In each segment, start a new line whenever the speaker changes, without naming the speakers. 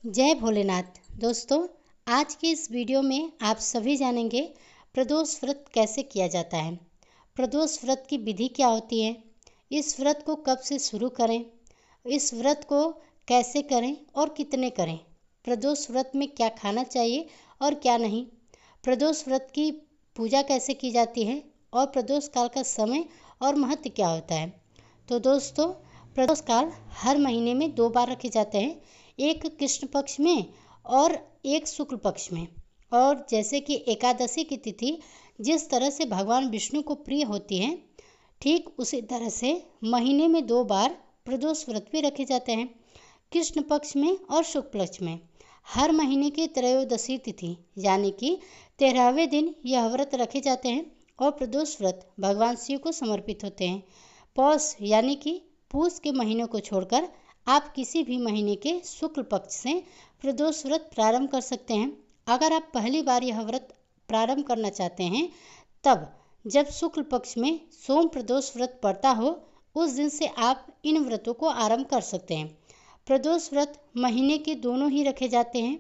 जय भोलेनाथ। दोस्तों, आज की इस वीडियो में आप सभी जानेंगे प्रदोष व्रत कैसे किया जाता है, प्रदोष व्रत की विधि क्या होती है, इस व्रत को कब से शुरू करें, इस व्रत को कैसे करें और कितने करें, प्रदोष व्रत में क्या खाना चाहिए और क्या नहीं, प्रदोष व्रत की पूजा कैसे की जाती है और प्रदोष काल का समय और महत्व क्या होता है। तो दोस्तों, प्रदोष काल हर महीने में 2 बार रखे जाते हैं, एक कृष्ण पक्ष में और एक शुक्ल पक्ष में। और जैसे कि एकादशी की तिथि जिस तरह से भगवान विष्णु को प्रिय होती है, ठीक उसी तरह से महीने में 2 बार प्रदोष व्रत भी रखे जाते हैं, कृष्ण पक्ष में और शुक्ल पक्ष में। हर महीने की त्रयोदशी तिथि यानी कि 13वें दिन यह व्रत रखे जाते हैं और प्रदोष व्रत भगवान शिव को समर्पित होते हैं। पौष यानी कि पूष के महीनों को छोड़कर आप किसी भी महीने के शुक्ल पक्ष से प्रदोष व्रत प्रारंभ कर सकते हैं। अगर आप पहली बार यह व्रत प्रारंभ करना चाहते हैं, तब जब शुक्ल पक्ष में सोम प्रदोष व्रत पड़ता हो, उस दिन से आप इन व्रतों को आरंभ कर सकते हैं। प्रदोष व्रत महीने के दोनों ही रखे जाते हैं।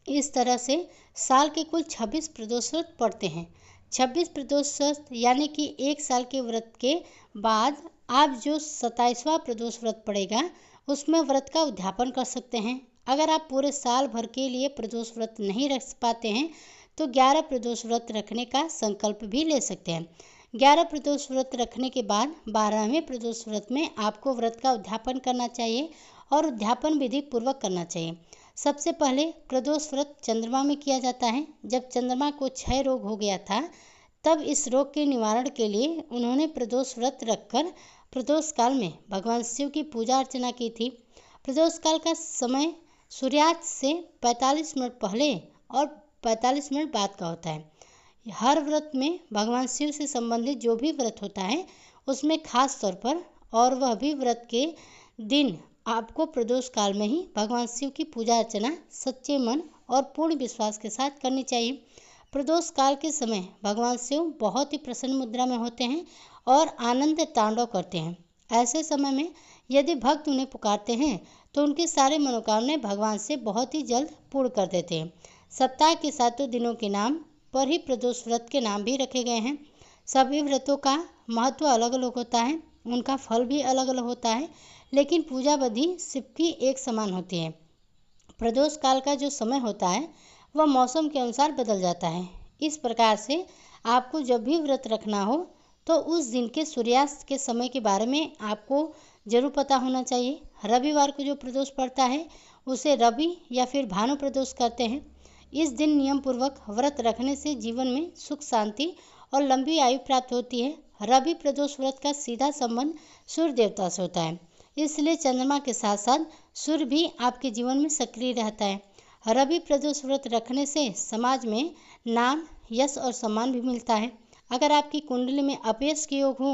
इस तरह से साल के कुल 26 प्रदोष व्रत पड़ते हैं। 26 प्रदोष व्रत यानी कि एक साल के व्रत के बाद आप जो 27वां प्रदोष व्रत पड़ेगा, उसमें व्रत का उद्यापन कर सकते हैं। अगर आप पूरे साल भर के लिए प्रदोष व्रत नहीं रख पाते हैं, तो 11 प्रदोष व्रत रखने का संकल्प भी ले सकते हैं। 11 प्रदोष व्रत रखने के बाद 12वें प्रदोष व्रत में आपको व्रत का उद्यापन करना चाहिए और उद्यापन विधि पूर्वक करना चाहिए। सबसे पहले प्रदोष व्रत चंद्रमा में किया जाता है। जब चंद्रमा को क्षय रोग हो गया था, तब इस रोग के निवारण के लिए उन्होंने प्रदोष व्रत रखकर प्रदोष काल में भगवान शिव की पूजा अर्चना की थी। प्रदोष काल का समय सूर्यास्त से 45 मिनट पहले और 45 मिनट बाद का होता है। हर व्रत में भगवान शिव से संबंधित जो भी व्रत होता है, उसमें खास तौर पर और वह भी व्रत के दिन आपको प्रदोष काल में ही भगवान शिव की पूजा अर्चना सच्चे मन और पूर्ण विश्वास के साथ करनी चाहिए। प्रदोष काल के समय भगवान शिव बहुत ही प्रसन्न मुद्रा में होते हैं और आनंद तांडव करते हैं। ऐसे समय में यदि भक्त उन्हें पुकारते हैं, तो उनके सारे मनोकामनाएं भगवान से बहुत ही जल्द पूर्ण कर देते हैं। सप्ताह के 7 दिनों के नाम पर ही प्रदोष व्रत के नाम भी रखे गए हैं। सभी व्रतों का महत्व अलग अलग होता है, उनका फल भी अलग अलग होता है, लेकिन पूजा विधि सबकी एक समान होती है। प्रदोष काल का जो समय होता है, वह मौसम के अनुसार बदल जाता है। इस प्रकार से आपको जब भी व्रत रखना हो, तो उस दिन के सूर्यास्त के समय के बारे में आपको जरूर पता होना चाहिए। रविवार को जो प्रदोष पड़ता है, उसे रवि या फिर भानु प्रदोष कहते हैं। इस दिन नियम पूर्वक व्रत रखने से जीवन में सुख शांति और लंबी आयु प्राप्त होती है। रवि प्रदोष व्रत का सीधा संबंध सूर्य देवता से होता है, इसलिए चंद्रमा के साथ साथ सूर्य भी आपके जीवन में सक्रिय रहता है। रवि प्रदोष व्रत रखने से समाज में नाम, यश और सम्मान भी मिलता है। अगर आपकी कुंडली में अपयश के योग हो,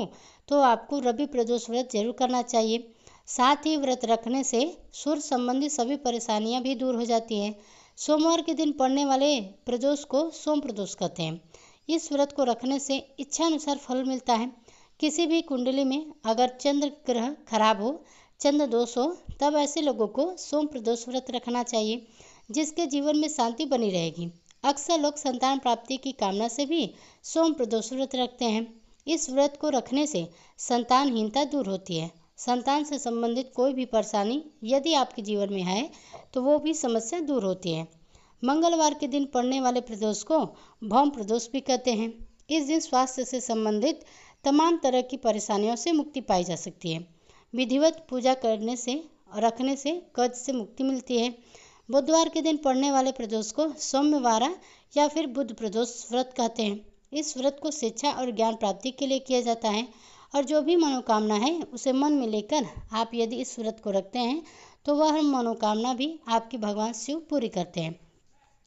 तो आपको रवि प्रदोष व्रत जरूर करना चाहिए। साथ ही व्रत रखने से सूर्य संबंधी सभी परेशानियां भी दूर हो जाती हैं। सोमवार के दिन पड़ने वाले प्रदोष को सोम प्रदोष कहते हैं। इस व्रत को रखने से इच्छा अनुसार फल मिलता है। किसी भी कुंडली में अगर चंद्र ग्रह खराब हो, चंद्र दोष हो, तब ऐसे लोगों को सोम प्रदोष व्रत रखना चाहिए, जिसके जीवन में शांति बनी रहेगी। अक्सर लोग संतान प्राप्ति की कामना से भी सोम प्रदोष व्रत रखते हैं। इस व्रत को रखने से संतानहीनता दूर होती है। संतान से संबंधित कोई भी परेशानी यदि आपके जीवन में है, तो वो भी समस्या दूर होती है। मंगलवार के दिन पड़ने वाले प्रदोष को भौम प्रदोष भी कहते हैं। इस दिन स्वास्थ्य से संबंधित तमाम तरह की परेशानियों से मुक्ति पाई जा सकती है। विधिवत पूजा करने से रखने से कर्ज से मुक्ति मिलती है। बुधवार के दिन पड़ने वाले प्रदोष को सौम्यवारा या फिर बुध प्रदोष व्रत कहते हैं। इस व्रत को शिक्षा और ज्ञान प्राप्ति के लिए किया जाता है और जो भी मनोकामना है, उसे मन में लेकर आप यदि इस व्रत को रखते हैं, तो वह मनोकामना भी आपकी भगवान शिव पूरी करते हैं।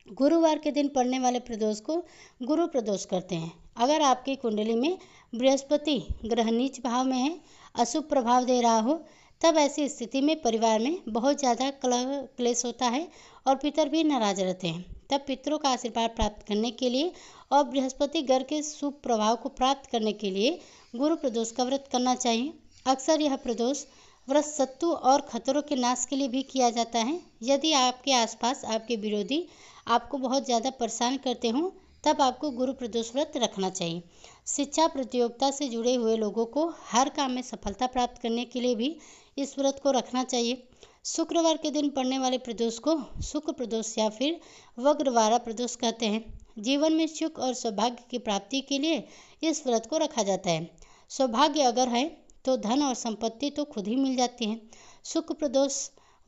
गुरुवार के दिन पड़ने वाले प्रदोष को गुरु प्रदोष करते हैं। अगर आपकी कुंडली में बृहस्पति ग्रह नीच भाव में है, अशुभ प्रभाव दे रहा हो, तब ऐसी स्थिति में परिवार में बहुत ज़्यादा कलह क्लेश होता है और पितर भी नाराज रहते हैं। तब पितरों का आशीर्वाद प्राप्त करने के लिए और बृहस्पति ग्रह के शुभ प्रभाव को प्राप्त करने के लिए गुरु प्रदोष का व्रत करना चाहिए। अक्सर यह प्रदोष व्रत शत्रु और खतरों के नाश के लिए भी किया जाता है। यदि आपके आसपास आपके विरोधी आपको बहुत ज़्यादा परेशान करते हों, तब आपको गुरु प्रदोष व्रत रखना चाहिए। शिक्षा प्रतियोगिता से जुड़े हुए लोगों को हर काम में सफलता प्राप्त करने के लिए भी इस व्रत को रखना चाहिए। शुक्रवार के दिन पड़ने वाले प्रदोष को शुक्र प्रदोष या फिर वग्रवारा प्रदोष कहते हैं। जीवन में सुख और सौभाग्य की प्राप्ति के लिए इस व्रत को रखा जाता है। सौभाग्य अगर है तो धन और संपत्ति तो खुद ही मिल जाती है। शुक्र प्रदोष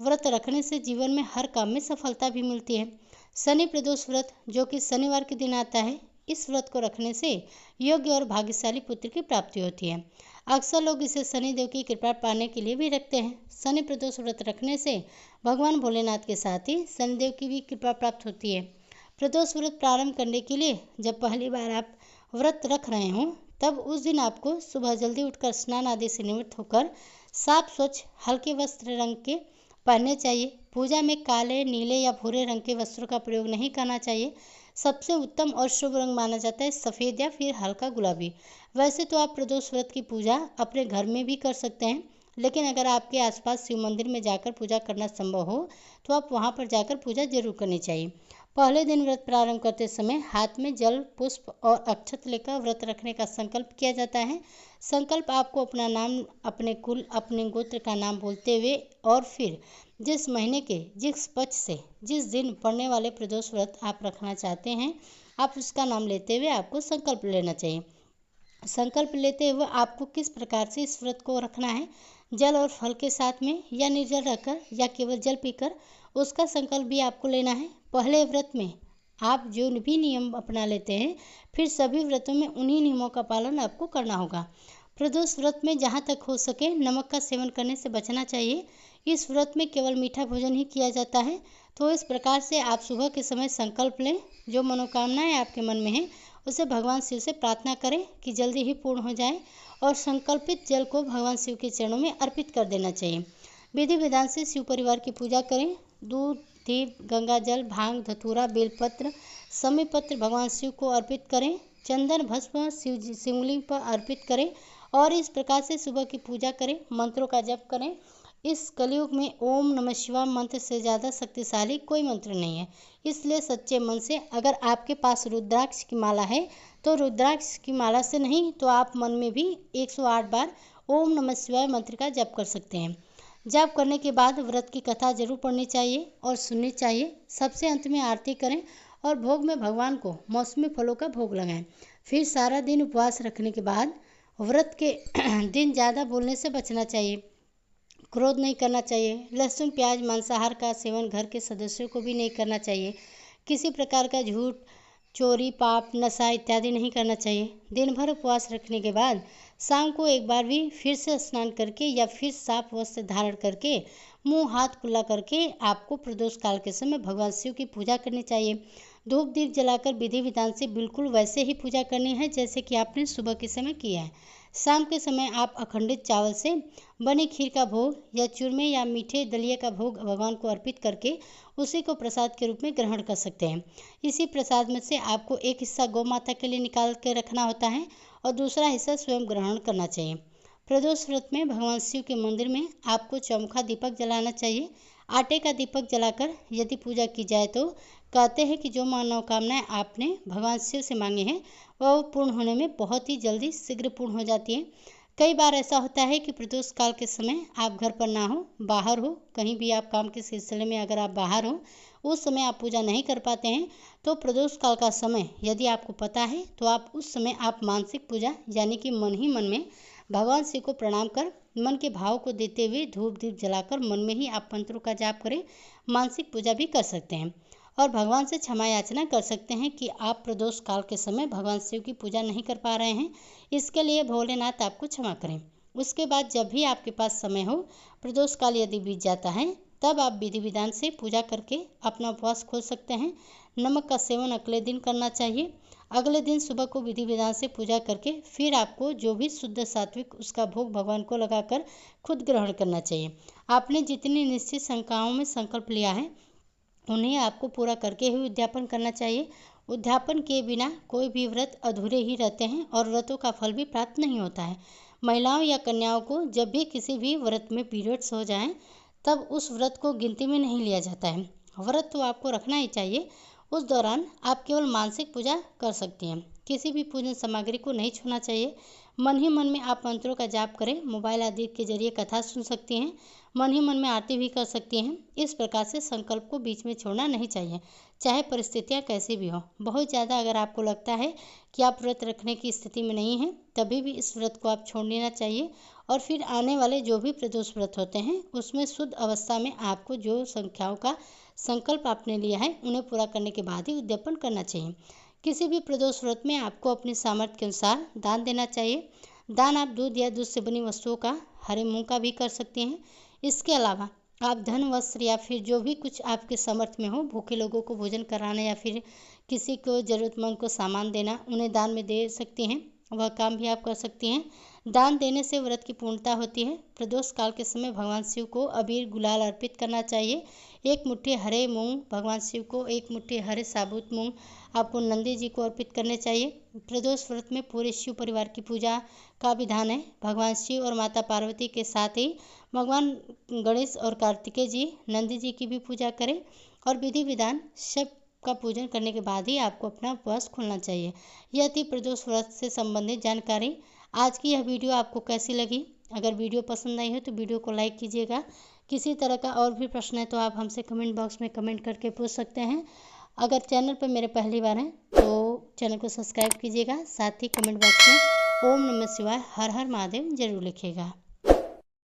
व्रत रखने से जीवन में हर काम में सफलता भी मिलती है। शनि प्रदोष व्रत जो कि शनिवार के दिन आता है, इस व्रत को रखने से योग्य और भाग्यशाली पुत्र की प्राप्ति होती है। अक्सर लोग इसे शनिदेव की कृपा पाने के लिए भी रखते हैं। शनि प्रदोष व्रत रखने से भगवान भोलेनाथ के साथ ही शनिदेव की भी कृपा प्राप्त होती है। प्रदोष व्रत प्रारंभ करने के लिए जब पहली बार आप व्रत रख रहे हों, तब उस दिन आपको सुबह जल्दी उठकर स्नान आदि से निवृत्त होकर साफ स्वच्छ हल्के वस्त्र रंग के पहनने चाहिए। पूजा में काले, नीले या भूरे रंग के वस्त्रों का प्रयोग नहीं करना चाहिए। सबसे उत्तम और शुभ रंग माना जाता है सफ़ेद या फिर हल्का गुलाबी। वैसे तो आप प्रदोष व्रत की पूजा अपने घर में भी कर सकते हैं, लेकिन अगर आपके आसपास शिव मंदिर में जाकर पूजा करना संभव हो तो आप वहां पर जाकर पूजा जरूर करनी चाहिए। पहले दिन व्रत प्रारंभ करते समय हाथ में जल, पुष्प और अक्षत लेकर व्रत रखने का संकल्प किया जाता है। संकल्प आपको अपना नाम, अपने कुल, अपने गोत्र का नाम बोलते हुए और फिर जिस महीने के जिस पक्ष से जिस दिन पड़ने वाले प्रदोष व्रत आप रखना चाहते हैं, आप उसका नाम लेते हुए आपको संकल्प लेना चाहिए। संकल्प लेते हुए आपको किस प्रकार से इस व्रत को रखना है, जल और फल के साथ में या निर्जल रखकर या केवल जल पीकर, उसका संकल्प भी आपको लेना है। पहले व्रत में आप जो भी नियम अपना लेते हैं, फिर सभी व्रतों में उन्हीं नियमों का पालन आपको करना होगा। प्रदोष व्रत में जहाँ तक हो सके नमक का सेवन करने से बचना चाहिए। इस व्रत में केवल मीठा भोजन ही किया जाता है। तो इस प्रकार से आप सुबह के समय संकल्प लें, जो मनोकामनाएं आपके मन में हैं उसे भगवान शिव से प्रार्थना करें कि जल्दी ही पूर्ण हो जाए, और संकल्पित जल को भगवान शिव के चरणों में अर्पित कर देना चाहिए। विधि विधान से शिव परिवार की पूजा करें। दूध, दीप, गंगा जल, भांग, धतूरा, बेलपत्र, समीपत्र भगवान शिव को अर्पित करें। चंदन भस्म शिवलिंग पर अर्पित करें और इस प्रकार से सुबह की पूजा करें। मंत्रों का जप करें। इस कलयुग में ओम नमः शिवाय मंत्र से ज़्यादा शक्तिशाली कोई मंत्र नहीं है। इसलिए सच्चे मन से, अगर आपके पास रुद्राक्ष की माला है तो रुद्राक्ष की माला से नहीं तो आप मन में भी 108 बार ओम नमः शिवाय मंत्र का जप कर सकते हैं। जप करने के बाद व्रत की कथा जरूर पढ़नी चाहिए और सुननी चाहिए। सबसे अंत में आरती करें और भोग में भगवान को मौसमी फलों का भोग लगाएं। फिर सारा दिन उपवास रखने के बाद व्रत के दिन ज़्यादा बोलने से बचना चाहिए। क्रोध नहीं करना चाहिए। लहसुन, प्याज, मांसाहार का सेवन घर के सदस्यों को भी नहीं करना चाहिए। किसी प्रकार का झूठ, चोरी, पाप, नशा इत्यादि नहीं करना चाहिए। दिन भर उपवास रखने के बाद शाम को एक बार भी फिर से स्नान करके या फिर साफ वस्त्र धारण करके मुंह हाथ खुला करके आपको प्रदोष काल के समय भगवान शिव की पूजा करनी चाहिए। धूप दीप जलाकर विधि विधान से बिल्कुल वैसे ही पूजा करनी है जैसे कि आपने सुबह के समय किया है। शाम के समय आप अखंडित चावल से बनी खीर का भोग या चूरमे या मीठे दलिए का भोग भगवान को अर्पित करके उसी को प्रसाद के रूप में ग्रहण कर सकते हैं। इसी प्रसाद में से आपको एक हिस्सा गौ माता के लिए निकाल के रखना होता है और दूसरा हिस्सा स्वयं ग्रहण करना चाहिए। प्रदोष व्रत में भगवान शिव के मंदिर में आपको चौमुखा दीपक जलाना चाहिए। आटे का दीपक जलाकर यदि पूजा की जाए तो कहते हैं कि जो मनोकामनाएं आपने भगवान शिव से मांगी हैं वह पूर्ण होने में बहुत ही जल्दी शीघ्र पूर्ण हो जाती है। कई बार ऐसा होता है कि प्रदोष काल के समय आप घर पर ना हो, बाहर हो, कहीं भी आप काम के सिलसिले में अगर आप बाहर हो, उस समय आप पूजा नहीं कर पाते हैं, तो प्रदोष काल का समय यदि आपको पता है तो आप उस समय आप मानसिक पूजा यानी कि मन ही मन में भगवान शिव को प्रणाम कर मन के भाव को देते हुए धूप दीप जलाकर मन में ही आप मंत्रों का जाप करें। मानसिक पूजा भी कर सकते हैं और भगवान से क्षमा याचना कर सकते हैं कि आप प्रदोष काल के समय भगवान शिव की पूजा नहीं कर पा रहे हैं, इसके लिए भोलेनाथ आपको क्षमा करें। उसके बाद जब भी आपके पास समय हो, प्रदोष काल यदि बीत जाता है, तब आप विधि विधान से पूजा करके अपना उपवास खोल सकते हैं। नमक का सेवन अगले दिन करना चाहिए। अगले दिन सुबह को विधि विधान से पूजा करके फिर आपको जो भी शुद्ध सात्विक उसका भोग भगवान को लगाकर खुद ग्रहण करना चाहिए। आपने जितनी निश्चित शंकाओं में संकल्प लिया है उन्हें आपको पूरा करके ही उद्यापन करना चाहिए। उद्यापन के बिना कोई भी व्रत अधूरे ही रहते हैं और व्रतों का फल भी प्राप्त नहीं होता है। महिलाओं या कन्याओं को जब भी किसी भी व्रत में पीरियड्स हो जाएं तब उस व्रत को गिनती में नहीं लिया जाता है। व्रत तो आपको रखना ही चाहिए। उस दौरान आप केवल मानसिक पूजा कर सकती हैं। किसी भी पूजन सामग्री को नहीं छूना चाहिए। मन ही मन में आप मंत्रों का जाप करें। मोबाइल आदि के जरिए कथा सुन सकती हैं। मन ही मन में आरती भी कर सकती हैं। इस प्रकार से संकल्प को बीच में छोड़ना नहीं चाहिए, चाहे परिस्थितियाँ कैसी भी हों। बहुत ज़्यादा अगर आपको लगता है कि आप व्रत रखने की स्थिति में नहीं हैं, तभी भी इस व्रत को आप छोड़ लेना चाहिए। और फिर आने वाले जो भी प्रदोष व्रत होते हैं उसमें शुद्ध अवस्था में आपको जो संख्याओं का संकल्प आपने लिया है उन्हें पूरा करने के बाद ही उद्यापन करना चाहिए। किसी भी प्रदोष व्रत में आपको अपनी सामर्थ्य के अनुसार दान देना चाहिए। दान आप दूध या दूध से बनी वस्तुओं का, हरे मूंग का भी कर सकते हैं। इसके अलावा आप धन, वस्त्र या फिर जो भी कुछ आपके सामर्थ्य में हो, भूखे लोगों को भोजन कराना या फिर किसी को ज़रूरतमंद को सामान देना, उन्हें दान में दे सकती हैं। वह काम भी आप कर सकती हैं। दान देने से व्रत की पूर्णता होती है। प्रदोष काल के समय भगवान शिव को अबीर गुलाल अर्पित करना चाहिए। एक मुट्ठी हरे मूंग भगवान शिव को, एक मुट्ठी हरे साबुत मूंग आपको नंदी जी को अर्पित करने चाहिए। प्रदोष व्रत में पूरे शिव परिवार की पूजा का विधान है। भगवान शिव और माता पार्वती के साथ ही भगवान गणेश और कार्तिकेय जी, नंदी जी की भी पूजा करें और विधि विधान सब का पूजन करने के बाद ही आपको अपना उपवास खोलना चाहिए। यह थी प्रदोष व्रत से संबंधित जानकारी। आज की यह वीडियो आपको कैसी लगी? अगर वीडियो पसंद आई हो तो वीडियो को लाइक कीजिएगा। किसी तरह का और भी प्रश्न है तो आप हमसे कमेंट बॉक्स में कमेंट करके पूछ सकते हैं। अगर चैनल पर मेरे पहली बार हैं तो चैनल को सब्सक्राइब कीजिएगा। साथ ही कमेंट बॉक्स में ओम नमः शिवाय, हर हर महादेव जरूर लिखिएगा।